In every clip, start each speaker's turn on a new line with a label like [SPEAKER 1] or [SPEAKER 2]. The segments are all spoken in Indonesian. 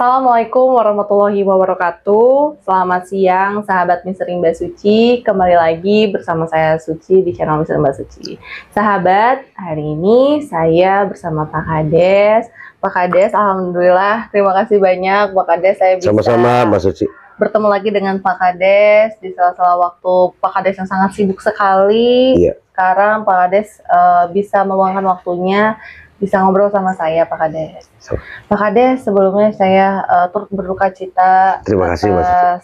[SPEAKER 1] Assalamualaikum warahmatullahi wabarakatuh. Selamat siang sahabat Misteri Mbak Suci. Kembali lagi bersama saya Suci di channel Misteri Mbak Suci. Sahabat, hari ini saya bersama Pak Kades. Pak Kades, alhamdulillah terima kasih banyak Pak Kades, saya bisa
[SPEAKER 2] sama-sama Mbak Suci
[SPEAKER 1] bertemu lagi dengan Pak Kades di sela-sela waktu Pak Kades yang sangat sibuk sekali.
[SPEAKER 2] Iya.
[SPEAKER 1] Sekarang Pak Kades bisa meluangkan waktunya, bisa ngobrol sama saya Pak Kades. Pak Kades, sebelumnya saya turut berduka cita
[SPEAKER 2] Terima kasih, Mas.
[SPEAKER 1] atas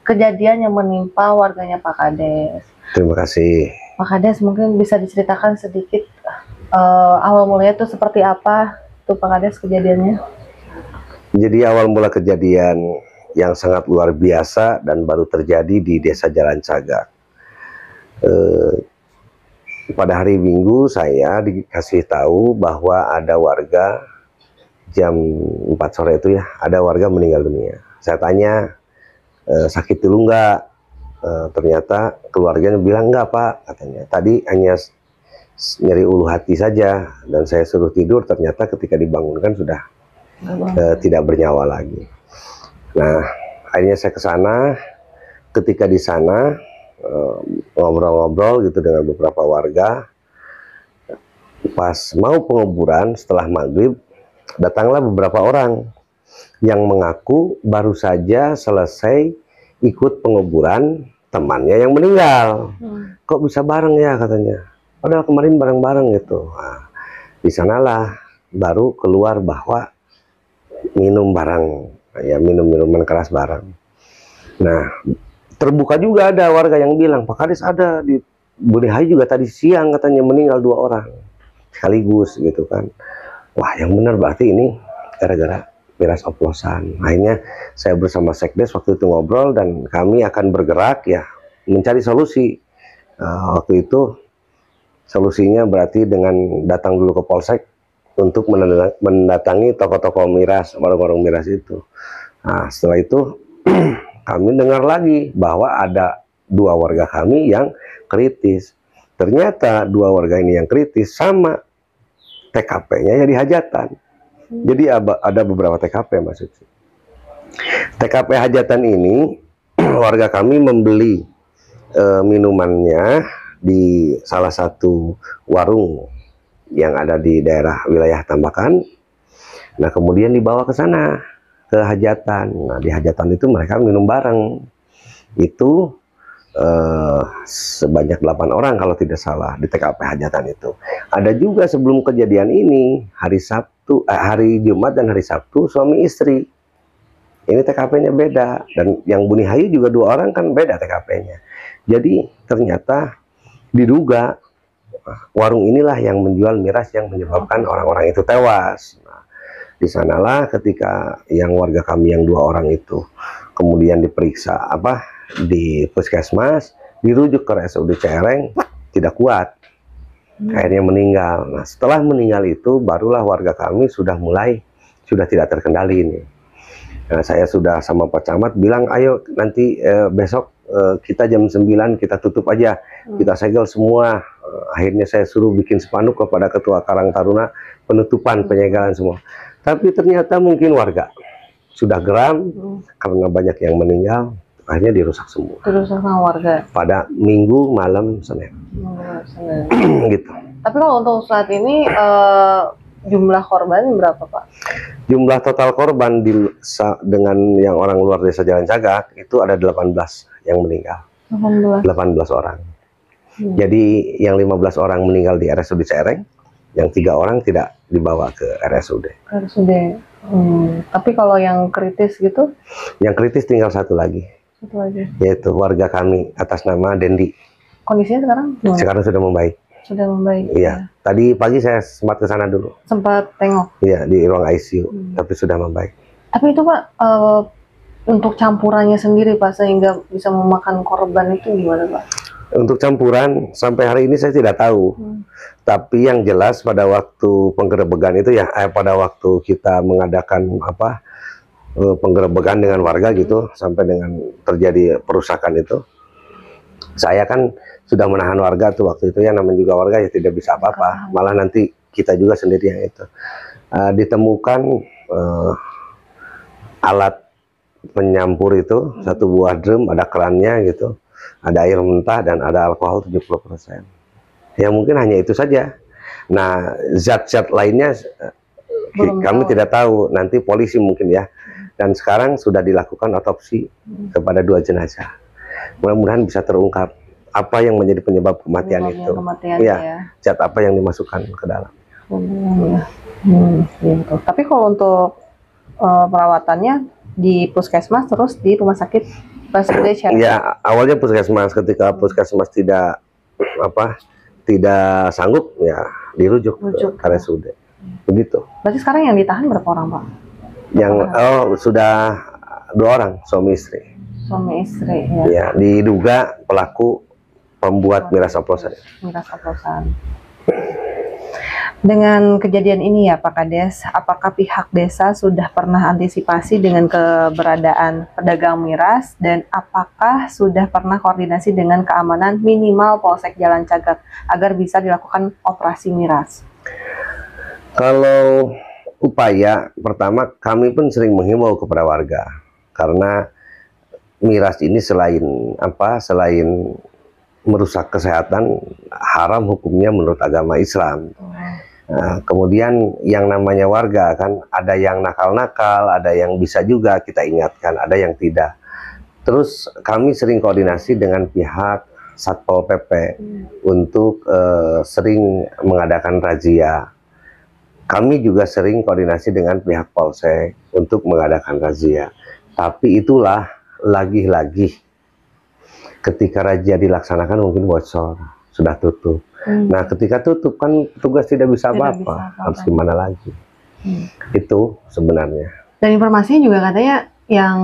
[SPEAKER 1] kejadian yang menimpa warganya Pak Kades.
[SPEAKER 2] Terima kasih.
[SPEAKER 1] Pak Kades, mungkin bisa diceritakan sedikit awal mulanya itu seperti apa tuh Pak Kades kejadiannya?
[SPEAKER 2] Jadi awal mula kejadian yang sangat luar biasa dan baru terjadi di Desa Jalan Cagak. Pada hari Minggu saya dikasih tahu bahwa ada warga jam 4 sore itu ya, ada warga meninggal dunia. Saya tanya, sakit dulu enggak? Ternyata keluarganya bilang enggak Pak, katanya. Tadi hanya nyeri ulu hati saja dan saya suruh tidur, ternyata ketika dibangunkan sudah tidak bernyawa lagi. Nah, akhirnya saya ke sana. Ketika di sana ngobrol-ngobrol gitu dengan beberapa warga. Pas mau penguburan setelah maghrib, datanglah beberapa orang yang mengaku baru saja selesai ikut penguburan temannya yang meninggal. Kok bisa bareng ya katanya? Padahal kemarin bareng-bareng gitu. Nah, di sanalah baru keluar bahwa minum bareng, ya minum minuman keras bareng. Nah, terbuka juga ada warga yang bilang, Pak Kades ada di Budihay juga tadi siang katanya meninggal 2 orang sekaligus gitu kan. Wah, yang benar berarti ini gara-gara miras oplosan. Akhirnya saya bersama Sekdes waktu itu ngobrol dan kami akan bergerak ya mencari solusi. Waktu itu solusinya berarti dengan datang dulu ke Polsek untuk mendatangi toko-toko miras, warung-warung miras itu. Nah, setelah itu kami dengar lagi bahwa ada 2 warga kami yang kritis. Ternyata 2 warga ini yang kritis sama TKP-nya ya di hajatan. Jadi ada beberapa TKP Mbak Suci. TKP hajatan ini warga kami membeli minumannya di salah satu warung yang ada di daerah wilayah Tambakan. Nah, kemudian dibawa ke sana ke hajatan. Nah, di hajatan itu mereka minum bareng. Itu sebanyak 8 orang kalau tidak salah di TKP hajatan itu. Ada juga sebelum kejadian ini hari Sabtu, hari Jumat dan hari Sabtu suami istri. Ini TKP-nya beda dan yang Budihay juga 2 orang kan beda TKP-nya. Jadi ternyata diduga warung inilah yang menjual miras yang menyebabkan orang-orang itu tewas. Nah, di sanalah ketika yang warga kami yang 2 orang itu kemudian diperiksa di puskesmas, dirujuk ke RSUD Cereng, tidak kuat, akhirnya meninggal. Nah, setelah meninggal itu barulah warga kami sudah tidak terkendali ini. Nah, saya sudah sama Pak Camat bilang, ayo nanti besok kita jam 9 kita tutup aja, kita segel semua. Akhirnya saya suruh bikin spanduk kepada Ketua Karang Taruna penutupan penyegelan semua. Tapi ternyata mungkin warga sudah geram karena banyak yang meninggal, akhirnya dirusak semua.
[SPEAKER 1] Dirusak sama warga
[SPEAKER 2] pada Minggu malam Senin. Gitu.
[SPEAKER 1] Tapi kalau untuk saat ini jumlah korban berapa Pak? Jumlah
[SPEAKER 2] total korban dengan yang orang luar Desa Jalan Cagak itu ada 18 yang meninggal. 18 orang. Jadi yang 15 orang meninggal di RSUD Cereng, yang 3 orang tidak dibawa ke RSUD. Tapi kalau yang kritis gitu? Yang kritis tinggal 1 lagi. Yaitu warga kami atas nama Dendi. Kondisinya sekarang? Sekarang sudah membaik. Sudah membaik. Iya. Ya. Tadi pagi saya sempat ke sana dulu. Sempat tengok? Iya, di ruang ICU. Tapi sudah membaik. Tapi itu Pak, untuk campurannya sendiri Pak, sehingga bisa memakan korban itu gimana Pak? Untuk campuran sampai hari ini saya tidak tahu. Tapi yang jelas pada waktu penggerebekan itu ya, pada waktu kita mengadakan penggerebekan dengan warga gitu, sampai dengan terjadi perusakan itu, saya kan sudah menahan warga tuh waktu itu ya, namanya juga warga ya tidak bisa apa-apa, malah nanti kita juga sendiri yang itu. Ditemukan alat penyampur itu, satu buah drum, ada kerannya gitu, ada air mentah dan ada alkohol 70%. Ya mungkin hanya itu saja. Nah, zat-zat lainnya kami tidak tahu, nanti polisi mungkin ya. Dan sekarang sudah dilakukan otopsi kepada 2 jenazah. Mudah-mudahan bisa terungkap apa yang menjadi penyebab kematian itu. Ya, zat apa yang dimasukkan ke dalam.
[SPEAKER 1] Gitu. Tapi kalau untuk perawatannya di puskesmas terus di rumah sakit Basudeja.
[SPEAKER 2] Ya, awalnya puskesmas, ketika puskesmas tidak sanggup ya dirujuk ke RSUD. Begitu.
[SPEAKER 1] Berarti sekarang yang ditahan berapa orang, Pak?
[SPEAKER 2] Yang sudah 2 orang, suami istri.
[SPEAKER 1] Suami istri ya.
[SPEAKER 2] Ya, diduga pelaku pembuat miras oplosan.
[SPEAKER 1] Miras oplosan. Dengan kejadian ini ya Pak Kades, apakah pihak desa sudah pernah antisipasi dengan keberadaan pedagang miras dan apakah sudah pernah koordinasi dengan keamanan minimal Polsek Jalan Cagak agar bisa dilakukan operasi miras?
[SPEAKER 2] Kalau upaya pertama, kami pun sering menghimbau kepada warga karena miras ini selain merusak kesehatan, haram hukumnya menurut agama Islam. Nah, kemudian yang namanya warga kan ada yang nakal-nakal, ada yang bisa juga kita ingatkan, ada yang tidak. Terus kami sering koordinasi dengan pihak Satpol PP untuk sering mengadakan razia. Kami juga sering koordinasi dengan pihak Polsek untuk mengadakan razia. Tapi itulah lagi-lagi ketika razia dilaksanakan mungkin bocor, sudah tutup. Nah, ketika tutup kan petugas tidak bisa apa-apa, harus gimana lagi? Itu sebenarnya. Dan
[SPEAKER 1] informasinya juga katanya yang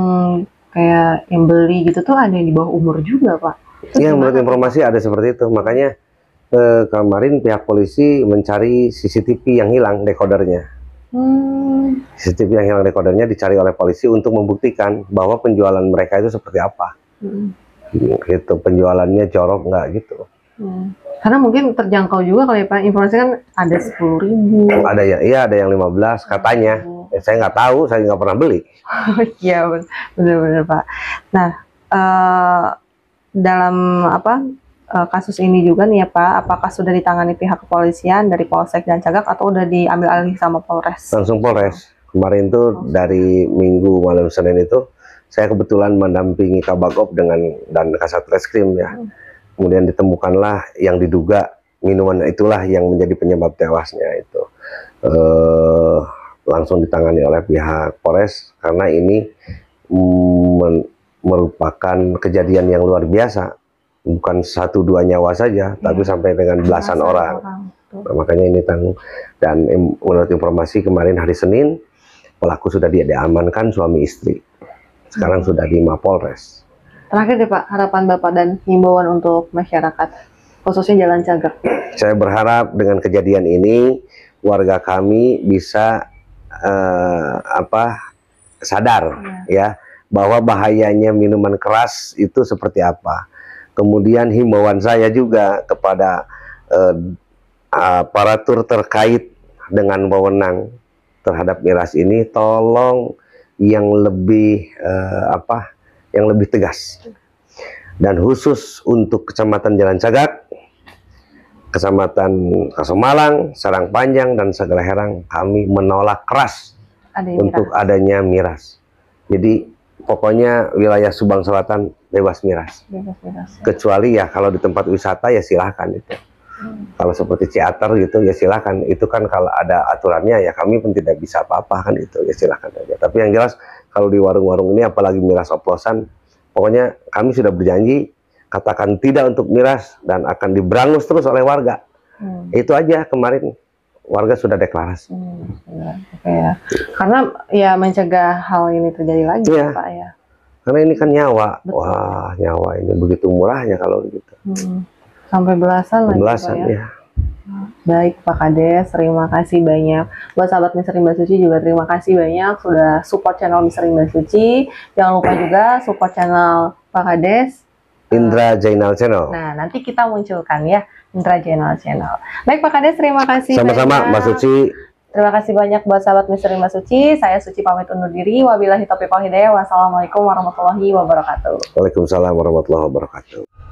[SPEAKER 1] kayak yang beli gitu tuh ada yang di bawah umur juga, Pak.
[SPEAKER 2] Iya, menurut informasi ada seperti itu. Makanya kemarin pihak polisi mencari CCTV yang hilang dekodernya. CCTV yang hilang dekodernya dicari oleh polisi untuk membuktikan bahwa penjualan mereka itu seperti apa. Gitu, penjualannya jorok nggak gitu.
[SPEAKER 1] Karena mungkin terjangkau juga kalau ya Pak, informasi kan ada 10.000.
[SPEAKER 2] Ada ya, iya ada yang 15 katanya. Saya nggak tahu, saya nggak pernah beli.
[SPEAKER 1] Iya benar-benar Pak. Nah, dalam kasus ini juga nih ya Pak, apakah sudah ditangani pihak kepolisian dari Polsek dan Cagak atau udah diambil alih sama Polres?
[SPEAKER 2] Langsung Polres. Kemarin tuh dari Minggu malam Senin itu saya kebetulan mendampingi Kabagop dan Kasat Reskrim ya. Kemudian ditemukanlah yang diduga minuman itulah yang menjadi penyebab tewasnya itu. Langsung ditangani oleh pihak Polres karena ini merupakan kejadian yang luar biasa. Bukan 1-2 nyawa saja, tapi sampai dengan belasan orang. Nah, makanya ini tanggung. Dan menurut informasi kemarin hari Senin, pelaku sudah diamankan suami istri. Sekarang sudah di Mapolres.
[SPEAKER 1] Terakhir deh Pak, harapan Bapak dan himbauan untuk masyarakat, khususnya Jalan Cagak.
[SPEAKER 2] Saya berharap dengan kejadian ini, warga kami bisa sadar ya bahwa bahayanya minuman keras itu seperti apa. Kemudian himbauan saya juga kepada aparatur terkait dengan wewenang terhadap miras ini, tolong yang lebih tegas. Dan khusus untuk Kecamatan Jalan Cagak, Kecamatan Kasomalang, Sarang Panjang, dan Segalaherang, kami menolak keras untuk adanya miras. Jadi pokoknya wilayah Subang Selatan bebas miras. Kecuali ya kalau di tempat wisata ya silahkan itu. Kalau seperti Ciater gitu ya silahkan. Itu kan kalau ada aturannya ya kami pun tidak bisa apa-apa kan itu ya silahkan aja. Tapi yang jelas kalau di warung-warung ini apalagi miras oplosan, pokoknya kami sudah berjanji katakan tidak untuk miras dan akan diberangus terus oleh warga. Itu aja kemarin warga sudah deklarasi.
[SPEAKER 1] Ya. Karena ya mencegah hal ini terjadi lagi ya, Pak ya.
[SPEAKER 2] Karena ini kan nyawa. Betul. Wah, nyawa ini begitu murahnya kalau gitu.
[SPEAKER 1] Sampai belasan lagi
[SPEAKER 2] Pak ya.
[SPEAKER 1] Baik Pak Kades, terima kasih banyak. Buat sahabat Misteri Mbak Suci juga terima kasih banyak sudah support channel Misteri Mbak Suci. Jangan lupa juga support channel Pak Kades,
[SPEAKER 2] Indra Jainal Channel.
[SPEAKER 1] Nah, nanti kita munculkan ya Indra Jainal Channel. Baik Pak Kades, terima kasih.
[SPEAKER 2] Sama-sama Mbak Suci.
[SPEAKER 1] Terima kasih banyak buat sahabat Misteri Mbak Suci. Saya Suci pamit undur diri. Wabillahi taufiq wal hidayah. Wassalamualaikum warahmatullahi wabarakatuh.
[SPEAKER 2] Waalaikumsalam warahmatullahi wabarakatuh.